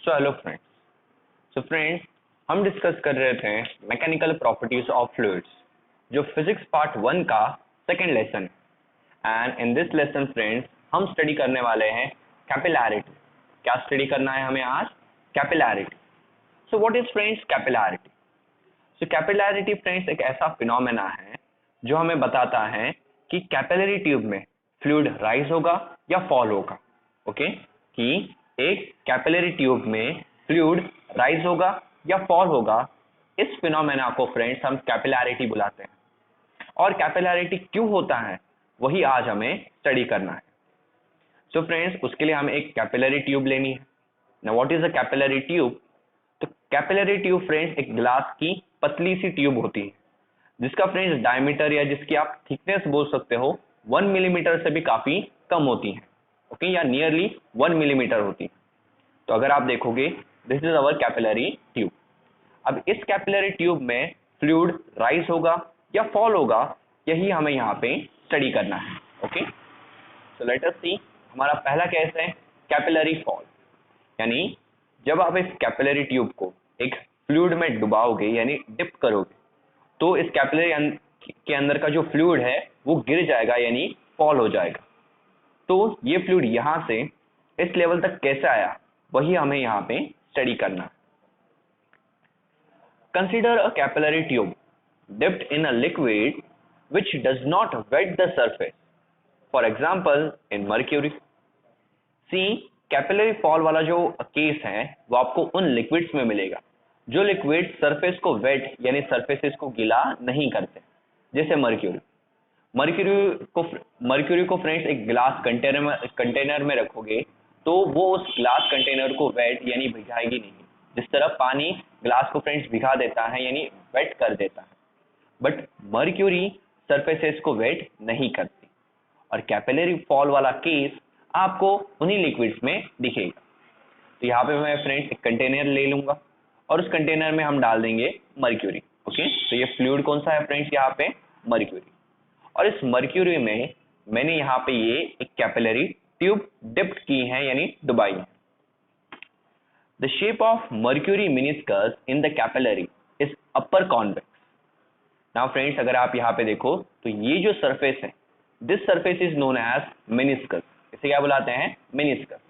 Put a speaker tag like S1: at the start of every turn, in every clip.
S1: Hello friends. Friends, हम discuss कर रहे थे मैकेनिकल प्रॉपर्टीज ऑफ फ्लूइड्स, जो फिजिक्स पार्ट 1 का सेकंड लेसन है। And in this lesson friends, हम स्टडी करने वाले हैं कैपिलैरिटी। क्या स्टडी करना है हमें आज? Capillarity. So what is friends capillarity? Capillarity friends एक ऐसा फिनोमेना है जो हमें बताता है कि कैपिलरी ट्यूब में फ्लूइड राइज होगा या फॉल होगा। ओके, कि एक कैपिलरी ट्यूब में फ्लूइड राइज होगा या फॉल होगा। इस फिनोमेना को फ्रेंड्स हम कैपिलैरिटी बुलाते हैं। और कैपिलैरिटी क्यों होता है वही आज हमें स्टडी करना है। फ्रेंड्स, उसके लिए हमें एक कैपिलरी ट्यूब लेनी है। Now what is a capillary tube? तो कैपिलरी ट्यूब फ्रेंड्स एक ग्लास की पतली सी ट्यूब होती है, जिसका फ्रेंड्स डायमीटर या जिसकी आप थिकनेस बोल सकते हो 1 मिलीमीटर से भी काफी कम होती है। ओके, या नियरली 1 मिलीमीटर होती है। तो अगर आप देखोगे, this is our capillary tube. अब इस कैपिलरी ट्यूब में फ्लूइड राइज होगा या फॉल होगा, यही हमें यहाँ पे स्टडी करना है। ओके, सो लेट अस सी। हमारा पहला केस है कैपिलरी फॉल, यानी जब आप इस कैपिलरी ट्यूब को एक फ्लूइड में डुबाओगे यानी डिप करोगे, तो इस कैपिलरी के अंदर का जो फ्लूइड है वो गिर जाएगा यानी फॉल हो जाएगा। तो ये फ्लूइड यहां से इस लेवल तक कैसे आया, वही हमें यहाँ पे स्टडी करना है। Consider a capillary tube dipped in a liquid which does not wet the surface, for example in mercury. See, capillary fall वाला जो केस है वो आपको उन लिक्विड्स में मिलेगा जो लिक्विड सरफेस को वेट यानी सरफेसेस को गीला नहीं करते, जैसे मर्क्यूरी। मर्क्यूरी को फ्रेंड्स एक ग्लास कंटेनर में रखोगे तो वो उस ग्लास कंटेनर को वेट यानी भिगाएगी नहीं, जिस तरह पानी ग्लास को फ्रेंड्स भिगा देता है यानी वेट कर देता है। बट मर्क्यूरी सरफेसेस को वेट नहीं करती। और कैपिलरी फॉल वाला केस आपको उन्हीं लिक्विड्स में दिखेगा। तो यहाँ पे मैं फ्रेंड्स एक कंटेनर ले लूंगा और उस कंटेनर में हम डाल देंगे मर्क्यूरी। ओके, तो ये फ्लूइड कौन सा है फ्रेंड्स? यहाँ पे मर्क्यूरी। और इस मर्क्यूरी में मैंने यहाँ पे ये एक कैपिलरी ट्यूब डिप्ट की है यानी डुबाई है। The shape of mercury meniscus in the capillary is upper convex. Now friends, अगर आप यहाँ पे देखो तो ये जो सरफेस है, this surface is known as meniscus. इसे क्या बुलाते हैं? मिनिस्कस।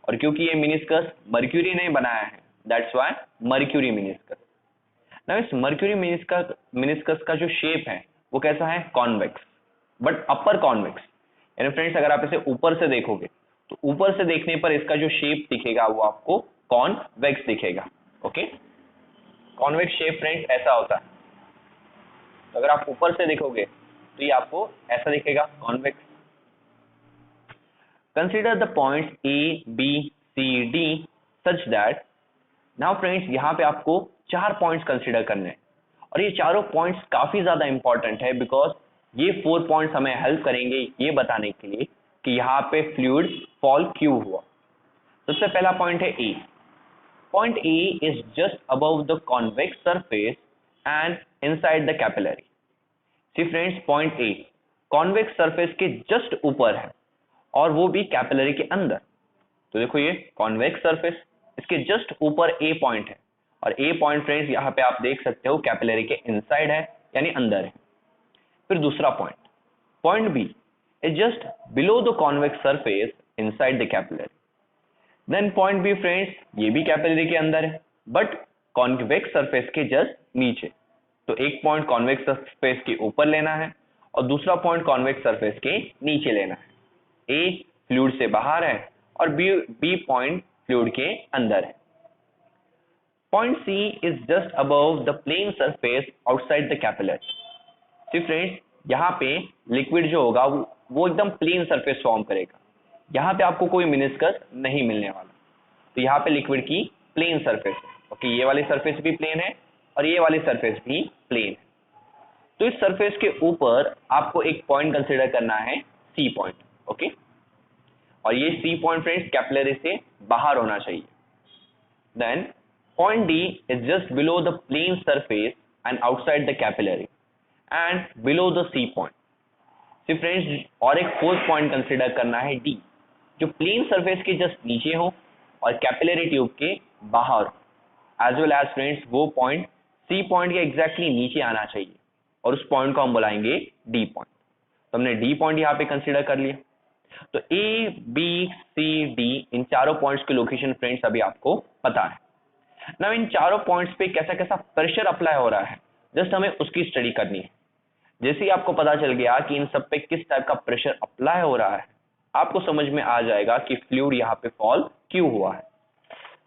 S1: और क्योंकि ये मिनिस्कस मर्क्यूरी ने बनाया है, that's why mercury meniscus. Now इस मर्क्यूरी मिनिस्कस का जो शेप है वो कैसा है? Convex, but upper convex. यानी फ्रेंड्स, अगर आप इसे ऊपर से देखोगे तो ऊपर से देखने पर इसका जो शेप दिखेगा वो आपको कॉन्वेक्स दिखेगा। ओके, कॉन्वेक्स शेप फ्रेंड्स ऐसा होता है। तो अगर आप ऊपर से देखोगे तो ये आपको ऐसा दिखेगा, convex. Consider the points A B C D such that. Now friends, यहाँ पे आपको 4 पॉइंट्स कंसीडर करने हैं और ये चारों पॉइंट्स काफी ज्यादा इंपॉर्टेंट है, बिकॉज ये 4 पॉइंट्स हमें हेल्प करेंगे ये बताने के लिए कि यहाँ पे फ्लूइड फॉल क्यों हुआ। सबसे पहला पॉइंट है A. Point A is just above the convex surface and inside the capillary. See friends, point A convex surface के जस्ट ऊपर है और वो भी कैपिलरी के अंदर। तो देखो, ये कॉन्वेक्स सरफेस, इसके जस्ट ऊपर ए पॉइंट है और ए पॉइंट फ्रेंड्स यहाँ पे आप देख सकते हो कैपिलरी के इनसाइड है यानी अंदर है। फिर दूसरा point, point B is just below the convex surface inside the capillary. Then point B friends, ये भी कैपिलरी के अंदर है बट कॉन्वेक्स सरफेस के जस्ट नीचे। तो एक पॉइंट कॉन्वेक्स सरफेस के ऊपर लेना है और दूसरा पॉइंट कॉन्वेक्स सरफेस के नीचे लेना है। ए फ्लूइड से बाहर है और बी पॉइंट फ्लूइड के अंदर है। Point C is just above the plane surface outside the capillary. See friends, यहाँ पे लिक्विड जो होगा वो एकदम प्लेन सरफेस फॉर्म करेगा। यहाँ पे आपको कोई मिनिस्कस नहीं मिलने वाला। तो यहाँ पे लिक्विड की प्लेन सरफेस है। ओके, ये वाली सरफेस भी प्लेन है और ये वाली सरफेस भी प्लेन है। तो इस सरफेस के ऊपर आपको एक पॉइंट कंसीडर करना है, सी पॉइंट। ओके, और ये सी पॉइंट फ्रेंड्स कैपिलरी से बाहर होना चाहिए। Then point D is just below the plane surface and outside the capillary and below the C point. See friends, और एक फोर्थ पॉइंट कंसीडर करना है डी, जो प्लेन सरफेस के जस्ट नीचे हो और कैपिलरी ट्यूब के बाहर, एज वेल एज फ्रेंड्स वो पॉइंट सी पॉइंट के एग्जैक्टली नीचे आना चाहिए और उस पॉइंट को हम बुलाएंगे डी पॉइंट। तो हमने डी पॉइंट यहाँ पे कंसीडर कर लिया। तो ए बी सी डी इन चारों पॉइंट्स की लोकेशन फ्रेंड्स अभी आपको पता है। ना इन चारों पॉइंट्स पे कैसा कैसा प्रेशर अप्लाई हो रहा है जस्ट हमें उसकी स्टडी करनी है। जैसे ही आपको पता चल गया कि इन सब पे किस टाइप का प्रेशर अप्लाई हो रहा है, आपको समझ में आ जाएगा कि फ्लूइड यहाँ पे फॉल क्यों हुआ है।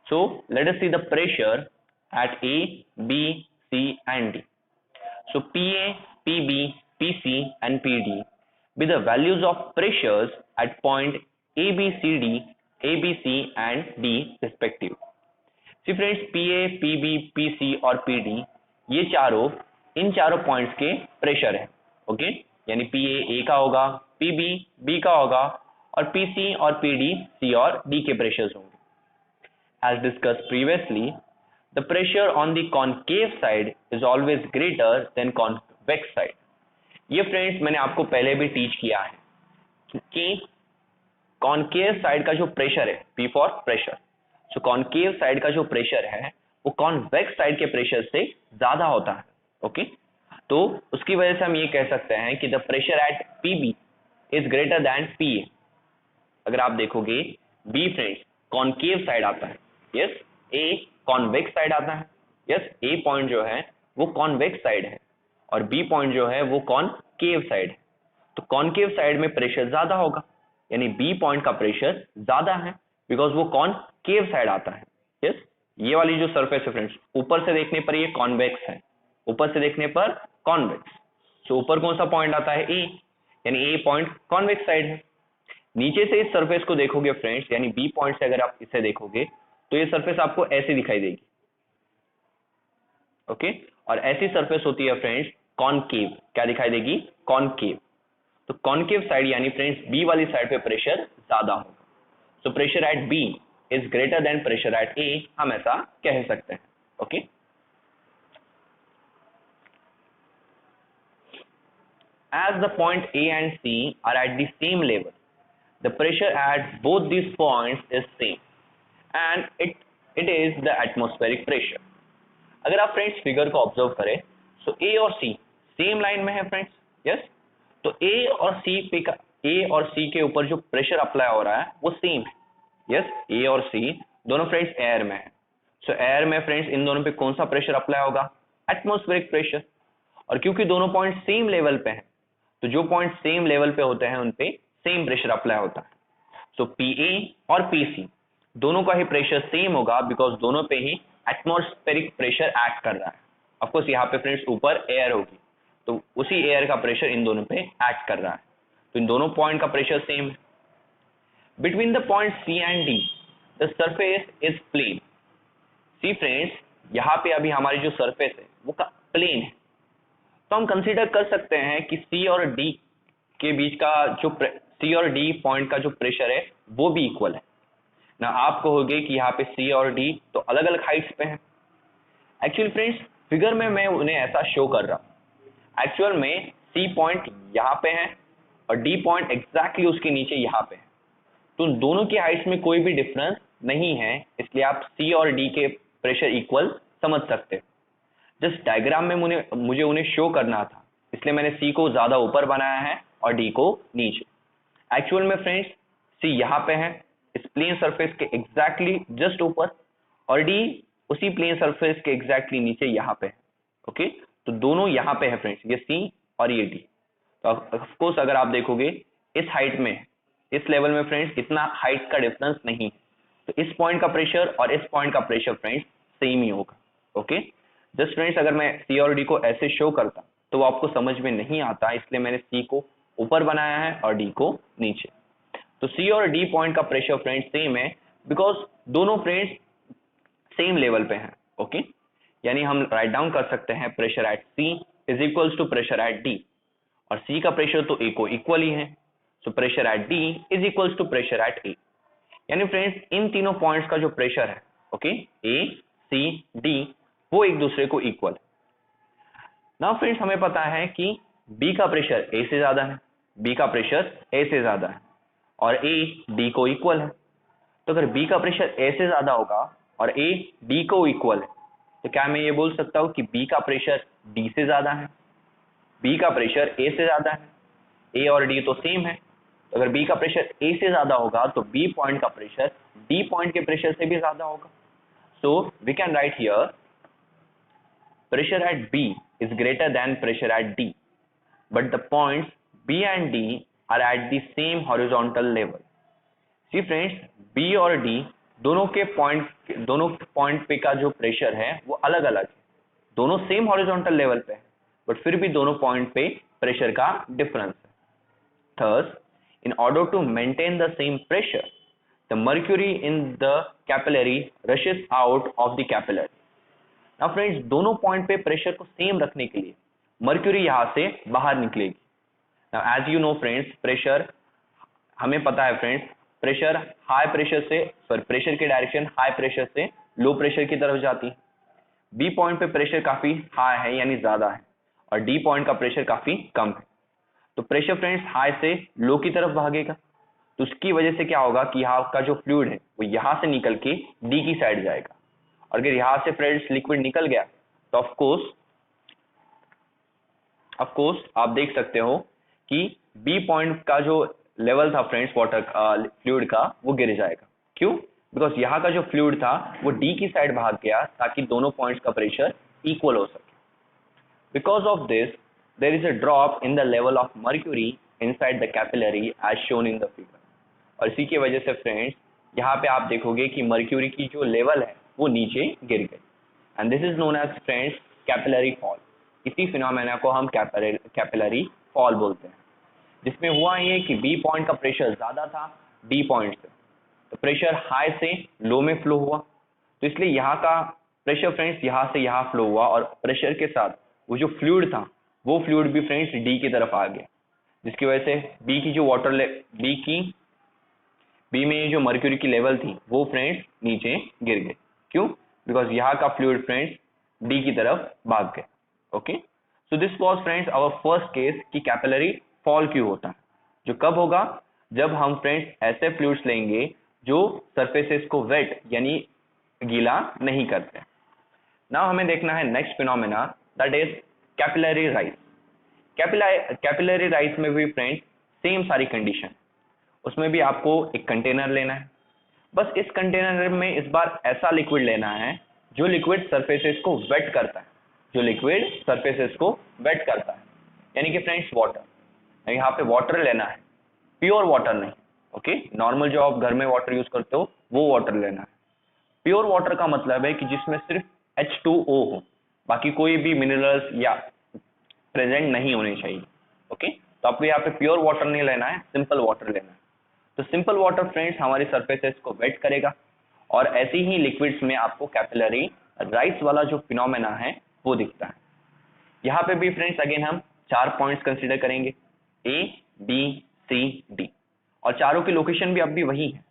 S1: So let us see the pressure at A B C and D. So PA, PB, PC and PD be the values of pressures at point ABCD, ABC and D respective. See friends, PA, PB, PC और PD ये चारों इन चारों points के pressure है। Okay, यानी PA A का होगा, PB B का होगा और PC और PD C और D के प्रेशर्स होंगे। As discussed previously, the pressure on the concave side is always greater than convex side. ये फ्रेंड्स मैंने आपको पहले भी टीच किया है कि कॉनकेव साइड का जो प्रेशर है, P for pressure, so concave side का जो प्रेशर है वो कॉन्वेक्स साइड के प्रेशर से ज्यादा होता है। ओके, तो उसकी वजह से हम ये कह सकते हैं कि the pressure eight PB is greater than PA। अगर आप देखोगे B फ्रेंड्स कॉनकेव साइड आता है, यस, A कॉन्वेक्स साइड आता है, यस, A पॉइंट जो है वो कॉन्वेक्स साइड है और B पॉइंट जो है वो कॉनकेव साइड है। तो कॉनकेव साइड में प्रेशर ज्यादा होगा, यानी B पॉइंट का प्रेशर ज्यादा है बिकॉज वो कॉनकेव साइड आता है। यस, ये वाली जो सरफेस है फ्रेंड्स ऊपर से देखने पर ये कॉन्वेक्स है, ऊपर से देखने पर कॉन्वेक्स। सो ऊपर कौन सा पॉइंट आता है? A, यानी A पॉइंट कॉन्वेक्स साइड है। नीचे से इस सरफेस को देखोगे फ्रेंड्स, यानी B पॉइंट से अगर आप इसे देखोगे तो ये सरफेस आपको ऐसी दिखाई देगी। ओके, और ऐसी सरफेस होती है फ्रेंड्स कॉनकेव। क्या दिखाई देगी? कॉनकेव। तो कॉनकेव साइड यानी फ्रेंड्स B वाली साइड पे प्रेशर ज्यादा होगा। सो pressure eight B is greater than pressure at A, हम ऐसा कह सकते हैं। Okay, as the point A and C are at the same level, the pressure at both these points is same and it is the atmospheric pressure. अगर आप friends figure को observe करें तो A और C सेम लाइन में है friends, yes. तो A और C के ऊपर जो प्रेशर अप्लाई हो रहा है वो सेम है, यस। A और C दोनों फ्रेंड्स एयर में है। सो एयर में फ्रेंड्स इन दोनों पे कौन सा प्रेशर अप्लाई होगा? Atmospheric pressure. और क्योंकि दोनों पॉइंट सेम लेवल पे हैं तो जो पॉइंट सेम लेवल पे होते हैं उन पे सेम प्रेशर अप्लाई होता है। सो PA और PC दोनों का ही प्रेशर सेम होगा बिकॉज दोनों पे ही एटमॉस्फेरिक प्रेशर एक्ट कर रहा है। ऑफ कोर्स यहाँ पे फ्रेंड्स ऊपर एयर होगी तो उसी एयर का प्रेशर इन दोनों पे एक्ट कर रहा है, तो इन दोनों पॉइंट का प्रेशर सेम है। Between the point C and D the surface is plane. See friends यहाँ पे अभी हमारी जो सरफेस है वो प्लेन है, तो हम कंसीडर कर सकते हैं कि C और D के बीच का जो C और D पॉइंट का जो प्रेशर है वो भी इक्वल है ना। आप कहोगे कि यहाँ पे C और D तो अलग अलग हाइट्स पे हैं। एक्चुअली फ्रेंड्स फिगर में मैं उन्हें ऐसा शो कर रहा हूँ। एक्चुअल में C पॉइंट यहाँ पे है और D पॉइंट एग्जैक्टली उसके नीचे यहाँ पे है, तो दोनों की हाइट्स में कोई भी डिफरेंस नहीं है, इसलिए आप C और D के प्रेशर इक्वल समझ सकते हो। जस्ट डायग्राम में मुझे उन्हें शो करना था, इसलिए मैंने C को ज्यादा ऊपर बनाया है और D को नीचे। एक्चुअल में फ्रेंड्स C यहाँ पे है इस प्लेन सरफेस के एग्जैक्टली जस्ट ऊपर और D उसी प्लेन सरफेस के एग्जैक्टली नीचे यहाँ पे है। ओके, तो दोनों यहाँ पे है फ्रेंड्स, ये C और ये D। तो ऑफ कोर्स अगर आप देखोगे इस हाइट में, इस लेवल में फ्रेंड्स इतना हाइट का डिफरेंस नहीं है, तो इस पॉइंट का प्रेशर और इस पॉइंट का प्रेशर फ्रेंड्स सेम ही होगा। ओके, जस्ट फ्रेंड्स अगर मैं C और D को ऐसे शो करता तो वो आपको समझ में नहीं आता, इसलिए मैंने C को ऊपर बनाया है और D को नीचे। तो C और D पॉइंट का प्रेशर फ्रेंड्स सेम है बिकॉज दोनों फ्रेंड्स सेम लेवल पे हैं। ओके, यानी हम राइट डाउन कर सकते हैं pressure at C is equals to pressure at D, और C का प्रेशर तो A को इक्वल ही है, so pressure at D is equals to pressure at A। यानी फ्रेंड्स इन तीनों पॉइंट्स का जो प्रेशर है, ओके, A, C, D वो एक दूसरे को इक्वल है। नाउ फ्रेंड्स हमें पता है कि B का प्रेशर A से ज्यादा है, B का प्रेशर A से ज्यादा है और A D को इक्वल है। तो अगर बी का प्रेशर ए से ज्यादा होगा और ए डी को इक्वल है, तो क्या मैं ये बोल सकता हूँ कि बी का प्रेशर डी से ज्यादा है? बी का प्रेशर ए से ज्यादा है, ए और डी तो सेम है, तो अगर बी का प्रेशर ए से ज्यादा होगा तो बी पॉइंट का प्रेशर डी पॉइंट के प्रेशर से भी ज्यादा होगा. So we can write here pressure at B is greater than pressure at D, but the points B and D are at the same horizontal level. See friends, B और D दोनों point पे का जो pressure है वो अलग अलग है, दोनों सेम हॉरिजॉन्टल लेवल पे है, बट फिर भी दोनों पॉइंट पे प्रेशर का डिफरेंस है. Thus, in order to maintain the same pressure, the mercury in the capillary rushes out of the capillary. Now friends, दोनों पॉइंट पे प्रेशर को सेम रखने के लिए मर्क्यूरी यहां से बाहर निकलेगी. Now as you know friends, pressure हमें पता है फ्रेंड्स, प्रेशर प्रेशर की डायरेक्शन हाई प्रेशर से लो प्रेशर की तरफ जाती है. बी पॉइंट पे प्रेशर काफी हाई है यानी ज्यादा है और डी पॉइंट का प्रेशर काफी कम है, तो प्रेशर फ्रेंड्स हाई से लो की तरफ भागेगा. तो उसकी वजह से क्या होगा कि यहाँ का जो फ्लूइड है वो यहाँ से निकल के डी की साइड जाएगा, और अगर यहां से फ्रेंड्स लिक्विड निकल गया तो ऑफ कोर्स आप देख सकते हो कि बी पॉइंट का जो लेवल था फ्रेंड्स वाटर फ्लूइड का वो गिर जाएगा. क्यों? बिकॉज यहाँ का जो फ्लूइड था वो डी की साइड भाग गया ताकि दोनों पॉइंट्स का प्रेशर इक्वल हो सके. Because of this there is a drop in the level of mercury inside the capillary as shown in the figure. और इसी की वजह से फ्रेंड्स यहाँ पे आप देखोगे कि मर्क्यूरी की जो लेवल है वो नीचे गिर गई, and this is known as friends capillary fall. इसी फिनोमेना को हम कैपिलरी फॉल बोलते हैं, जिसमें हुआ ये कि बी पॉइंट का प्रेशर ज्यादा था डी पॉइंट से, तो प्रेशर हाई से लो में फ्लो हुआ, तो इसलिए यहाँ का प्रेशर फ्रेंड्स यहाँ से यहाँ फ्लो हुआ और प्रेशर के साथ वो जो फ्लूइड था वो फ्लूइड भी फ्रेंड्स डी की तरफ आ गया, जिसकी वजह से बी की जो बी में जो मर्क्यूरी की लेवल थी वो फ्रेंड्स नीचे गिर गए. क्यों? बिकॉज यहाँ का फ्लूइड फ्रेंड्स डी की तरफ भाग गए. Okay, so this was friends our first case कि कैपिलरी फॉल क्यों होता है, जो कब होगा जब हम फ्रेंड्स ऐसे फ्लूइड्स लेंगे जो सरफेसेस को वेट यानी गीला नहीं करते. नाउ हमें देखना है next phenomena, that is capillary rise. Capillary rise में भी फ्रेंड्स सेम सारी कंडीशन, उसमें भी आपको एक कंटेनर लेना है. बस इस कंटेनर में इस बार ऐसा लिक्विड लेना है जो लिक्विड सरफेसेस को वेट करता है, यानी कि फ्रेंड्स वाटर. यहाँ पे वाटर लेना है, प्योर वाटर नहीं. ओके, नॉर्मल जो आप घर में वाटर यूज करते हो वो वाटर लेना है. प्योर वाटर का मतलब है कि जिसमें सिर्फ H2O हो, बाकी कोई भी मिनरल्स या प्रेजेंट नहीं होने चाहिए. ओके, तो आपको यहाँ पे प्योर वाटर नहीं लेना है, सिंपल वाटर लेना है. तो सिंपल वाटर फ्रेंड्स हमारी सरफेसेस को वेट करेगा, और ऐसे ही लिक्विड्स में आपको कैपिलरी राइज वाला जो फिनोमेना है वो दिखता है. यहाँ पे भी फ्रेंड्स अगेन हम 4 पॉइंट्स कंसीडर करेंगे, ए बी सी डी, और चारों की लोकेशन भी अब भी वही है.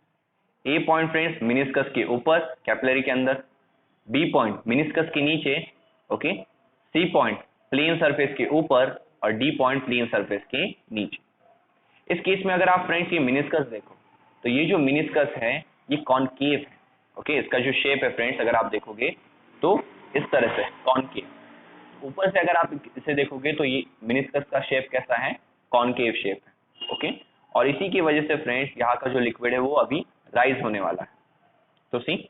S1: ए पॉइंट फ्रेंड्स मिनिस्कस के ऊपर कैपिलरी के अंदर, बी पॉइंट मिनिस्कस के नीचे, okay, C point plane surface के ऊपर और डी पॉइंट प्लेन सरफेस के नीचे. इस केस में अगर आप फ्रेंड्स ये मिनिस्कस देखो तो ये जो मिनिस्कस है ये कॉनकेव है. ओके, इसका जो शेप है फ्रेंड्स अगर आप देखोगे तो इस तरह से कॉनकेव, ऊपर से अगर आप इसे देखोगे तो ये मिनिस्कस का शेप कैसा है, कॉनकेव शेप है. ओके, और इसी की वजह से फ्रेंड्स यहाँ का जो लिक्विड है वो अभी राइज होने वाला है. तो सी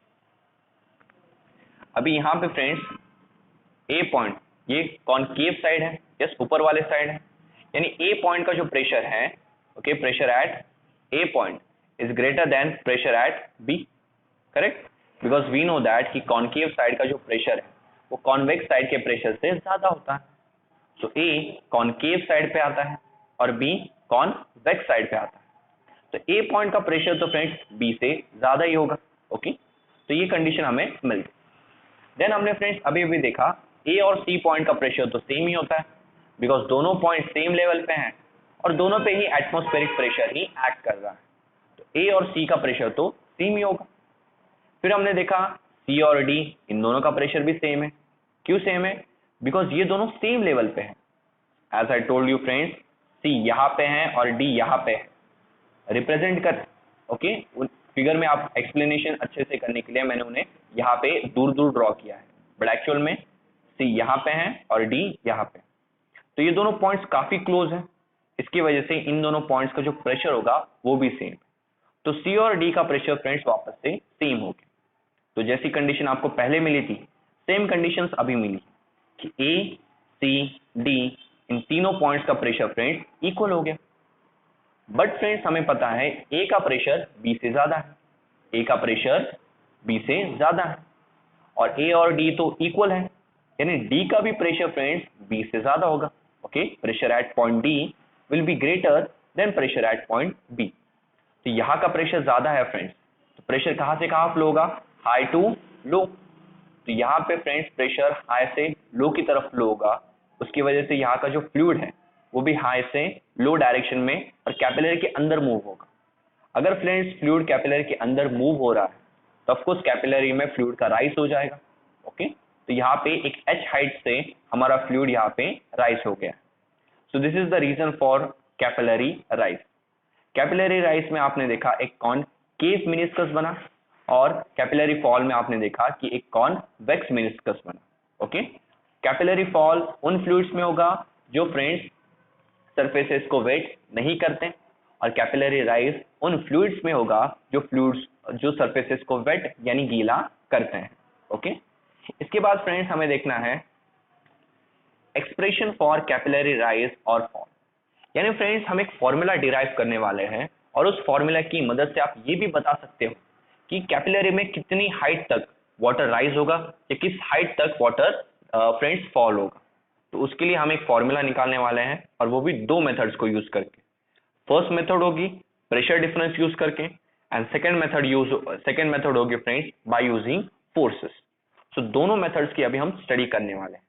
S1: अभी यहाँ पे फ्रेंड्स ए पॉइंट ये कॉनकेव साइड है, यस ऊपर वाले साइड है, यानी ए पॉइंट का जो प्रेशर है, okay, pressure at A point is greater than pressure at B. Correct, because we know that कि कॉनकेव साइड का जो प्रेशर है वो कॉन्वेक्स साइड के प्रेशर से ज्यादा होता है. तो ए कॉनकेव साइड पे आता है और बी कॉन्वेक्स साइड पे आता है, तो ए पॉइंट का प्रेशर तो फ्रेंड्स बी से ज्यादा ही होगा. ओके, तो ये कंडीशन हमें मिल गई. देन हमने फ्रेंड्स अभी भी देखा ए और सी पॉइंट का प्रेशर तो सेम ही होता है, बिकॉज दोनों पॉइंट सेम लेवल पे हैं और दोनों पे ही एटमॉस्फेरिक प्रेशर ही एक्ट कर रहा है, तो ए और सी का प्रेशर तो सेम ही होगा. फिर हमने देखा सी और डी, इन दोनों का प्रेशर भी सेम है. क्यों सेम है? बिकॉज ये दोनों सेम लेवल पे हैं. As I told you friends, see यहाँ पे है और डी यहाँ पे है, रिप्रेजेंट कर, ओके, फिगर में आप एक्सप्लेनेशन अच्छे से करने के लिए मैंने उन्हें यहाँ पे दूर दूर ड्रॉ किया है, बट एक्चुअल में सी यहाँ पे है और डी यहाँ पे। तो ये दोनों पॉइंट्स काफी क्लोज हैं, इसकी वजह से इन दोनों पॉइंट्स का जो प्रेशर होगा वो भी सेम। तो सी और डी का प्रेशर फ्रेंड्स वापस से सेम हो गया। तो जैसी कंडीशन आपको पहले मिली थी सेम कंडीशंस अभी मिली कि ए सी डी इन तीनों पॉइंट्स का प्रेशर फ्रेंड्स इक्वल हो गया। बट फ्रेंड्स हमें पता है ए का प्रेशर बी से ज्यादा है, ए का प्रेशर बी से ज्यादा है, और ए और डी तो इक्वल है, यानी डी का भी प्रेशर फ्रेंड्स बी से ज्यादा होगा। Okay, pressure at point D will be greater than pressure at point B. तो यहाँ का प्रेशर ज्यादा है फ्रेंड्स, तो प्रेशर कहाँ से कहाँ फ्लो होगा, हाई टू लो। तो यहाँ पे फ्रेंड्स प्रेशर हाई से लो की तरफ फ्लो होगा, उसकी वजह से यहाँ का जो फ्लूइड है वो भी हाई से लो डायरेक्शन में और कैपिलरी के अंदर मूव होगा। अगर फ्रेंड्स फ्लूइड कैपिलरी के अंदर मूव हो रहा है तो ऑफकोर्स कैपिलरी में फ्लूइड का राइज हो जाएगा। ओके, तो यहाँ पे एक h हाइट से हमारा फ्लूइड यहाँ पे राइज हो गया। So this is the reason for capillary rise. Capillary rise में आपने देखा एक कॉनकेव मेनिस्कस बना, और कैपिलरी फॉल में आपने देखा कि एक कॉन्वेक्स मेनिस्कस बना। ओके, कैपिलरी फॉल उन फ्लूइड्स में होगा जो फ्रेंड्स सरफेसेस को वेट नहीं करते, और कैपिलरी राइज उन फ्लूइड्स में होगा जो सरफेसेस को वेट यानी गीला करते हैं। ओके, इसके बाद फ्रेंड्स हमें देखना है एक्सप्रेशन फॉर कैपिलरी राइज और फॉल। यानी फ्रेंड्स हम एक फॉर्मूला डिराइव करने वाले हैं, और उस फॉर्मूला की मदद से आप ये भी बता सकते हो कि कैपिलरी में कितनी हाइट तक वाटर राइज होगा या किस हाइट तक वाटर फ्रेंड्स फॉल होगा। तो उसके लिए हम एक फॉर्मूला निकालने वाले हैं, और वो भी दो मेथड्स को यूज करके। फर्स्ट मेथड होगी प्रेशर डिफरेंस यूज करके, एंड सेकंड मेथड होगी फ्रेंड्स बाय यूजिंग फोर्सेस। सो दोनों मेथड्स की अभी हम स्टडी करने वाले हैं।